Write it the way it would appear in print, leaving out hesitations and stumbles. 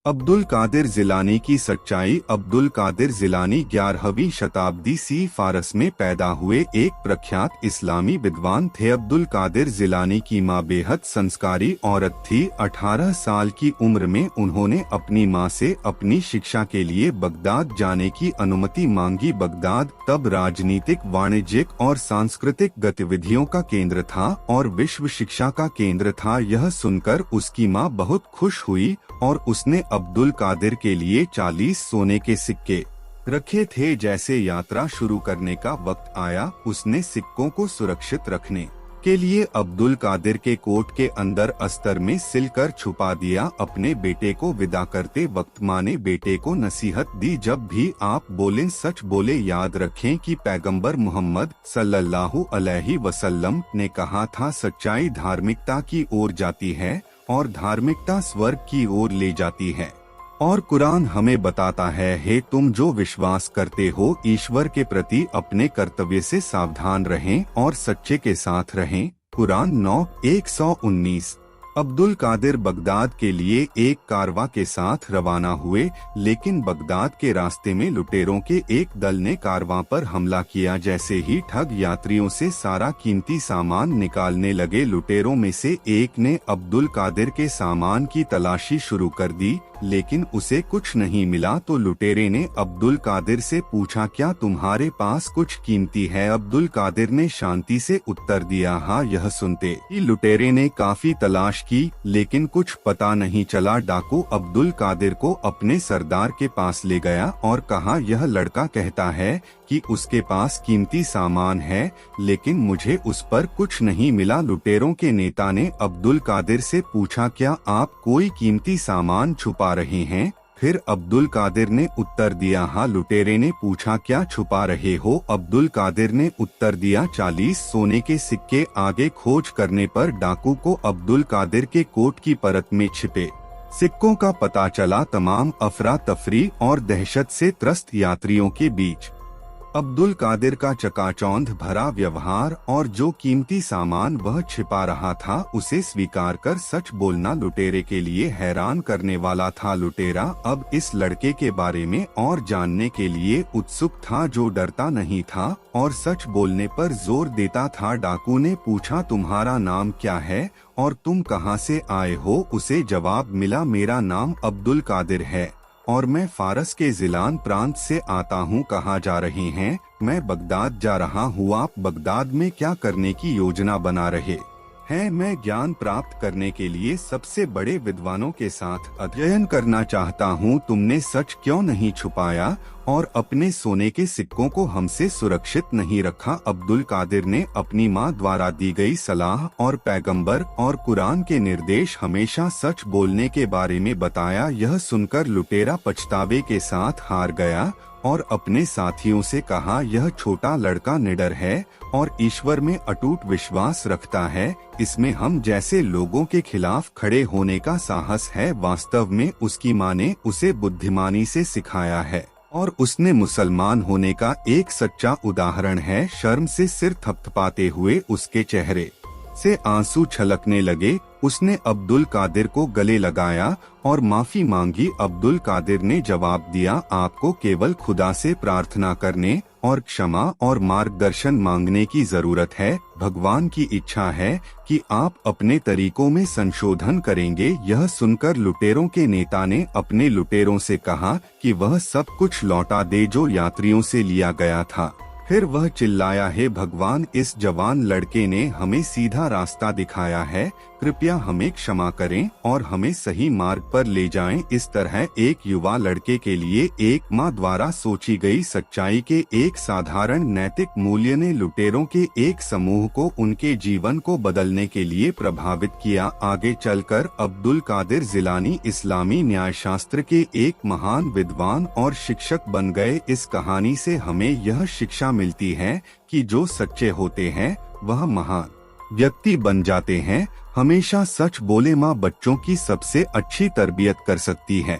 अब्दुल कादिर जिलानी की सच्चाई। अब्दुल कादिर जिलानी 11वीं शताब्दी सी फारस में पैदा हुए एक प्रख्यात इस्लामी विद्वान थे। अब्दुल कादिर जिलानी की मां बेहद संस्कारी औरत थी। 18 साल की उम्र में उन्होंने अपनी मां से अपनी शिक्षा के लिए बगदाद जाने की अनुमति मांगी। बगदाद तब राजनीतिक, वाणिज्यिक और सांस्कृतिक गतिविधियों का केंद्र था और विश्व शिक्षा का केंद्र था। यह सुनकर उसकी मां बहुत खुश हुई और उसने अब्दुल कादिर के लिए 40 सोने के सिक्के रखे थे। जैसे यात्रा शुरू करने का वक्त आया, उसने सिक्कों को सुरक्षित रखने के लिए अब्दुल कादिर के कोट के अंदर अस्तर में सिलकर छुपा दिया। अपने बेटे को विदा करते वक्त मां ने बेटे को नसीहत दी, जब भी आप बोलें सच बोले। याद रखें कि पैगंबर मोहम्मद सल्लल्लाहु अलैहि वसल्लम ने कहा था, सच्चाई धार्मिकता की ओर जाती है और धार्मिकता स्वर्ग की ओर ले जाती है। और कुरान हमें बताता है, हे तुम जो विश्वास करते हो, ईश्वर के प्रति अपने कर्तव्य से सावधान रहें और सच्चे के साथ रहें। कुरान 9:119। अब्दुल कादिर बगदाद के लिए एक कारवां के साथ रवाना हुए, लेकिन बगदाद के रास्ते में लुटेरों के एक दल ने कारवां पर हमला किया। जैसे ही ठग यात्रियों से सारा कीमती सामान निकालने लगे, लुटेरों में से एक ने अब्दुल कादिर के सामान की तलाशी शुरू कर दी, लेकिन उसे कुछ नहीं मिला। तो लुटेरे ने अब्दुल कादिर से पूछा, क्या तुम्हारे पास कुछ कीमती है? अब्दुल कादिर ने शांति से उत्तर दिया, हाँ। यह सुनते ही लुटेरे ने काफी तलाश की, लेकिन कुछ पता नहीं चला। डाकू अब्दुल कादिर को अपने सरदार के पास ले गया और कहा, यह लड़का कहता है कि उसके पास कीमती सामान है, लेकिन मुझे उस पर कुछ नहीं मिला। लुटेरों के नेता ने अब्दुल कादिर से पूछा, क्या आप कोई कीमती सामान छुपा रहे हैं? फिर अब्दुल कादिर ने उत्तर दिया, हाँ। लुटेरे ने पूछा, क्या छुपा रहे हो? अब्दुल कादिर ने उत्तर दिया, 40 सोने के सिक्के। आगे खोज करने पर डाकू को अब्दुल कादिर के कोट की परत में छिपे सिक्कों का पता चला। तमाम अफरा तफरी और दहशत से त्रस्त यात्रियों के बीच अब्दुल कादिर का चकाचौंध भरा व्यवहार और जो कीमती सामान वह छिपा रहा था, उसे स्वीकार कर सच बोलना लुटेरे के लिए हैरान करने वाला था। लुटेरा अब इस लड़के के बारे में और जानने के लिए उत्सुक था, जो डरता नहीं था और सच बोलने पर जोर देता था। डाकू ने पूछा, तुम्हारा नाम क्या है और तुम कहां से आए हो? उसे जवाब मिला, मेरा नाम अब्दुल कादिर है और मैं फारस के जिलान प्रांत से आता हूँ। कहाँ जा रहे हैं? मैं बगदाद जा रहा हूँ। आप बगदाद में क्या करने की योजना बना रहे हैं? मैं ज्ञान प्राप्त करने के लिए सबसे बड़े विद्वानों के साथ अध्ययन करना चाहता हूँ। तुमने सच क्यों नहीं छुपाया और अपने सोने के सिक्कों को हमसे सुरक्षित नहीं रखा? अब्दुल कादिर ने अपनी मां द्वारा दी गई सलाह और पैगंबर और कुरान के निर्देश हमेशा सच बोलने के बारे में बताया। यह सुनकर लुटेरा पछतावे के साथ हार गया और अपने साथियों से कहा, यह छोटा लड़का निडर है और ईश्वर में अटूट विश्वास रखता है। इसमें हम जैसे लोगों के खिलाफ खड़े होने का साहस है। वास्तव में उसकी मां ने उसे बुद्धिमानी से सिखाया है और उसने मुसलमान होने का एक सच्चा उदाहरण है। शर्म से सिर थपथपाते हुए उसके चेहरे से आंसू छलकने लगे। उसने अब्दुल कादिर को गले लगाया और माफी मांगी। अब्दुल कादिर ने जवाब दिया, आपको केवल खुदा से प्रार्थना करने और क्षमा और मार्गदर्शन मांगने की जरूरत है। भगवान की इच्छा है कि आप अपने तरीकों में संशोधन करेंगे। यह सुनकर लुटेरों के नेता ने अपने लुटेरों से कहा कि वह सब कुछ लौटा दे जो यात्रियों से लिया गया था। फिर वह चिल्लाया, हे भगवान, इस जवान लड़के ने हमें सीधा रास्ता दिखाया है, कृपया हमें क्षमा करें और हमें सही मार्ग पर ले जाएं। इस तरह एक युवा लड़के के लिए एक मां द्वारा सोची गई सच्चाई के एक साधारण नैतिक मूल्य ने लुटेरों के एक समूह को उनके जीवन को बदलने के लिए प्रभावित किया। आगे चलकर अब्दुल कादिर जिलानी इस्लामी न्यायशास्त्र के एक महान विद्वान और शिक्षक बन गए। इस कहानी से हमें यह शिक्षा मिलती है कि जो सच्चे होते हैं वह महान व्यक्ति बन जाते हैं। हमेशा सच बोले माँ बच्चों की सबसे अच्छी तरबियत कर सकती है।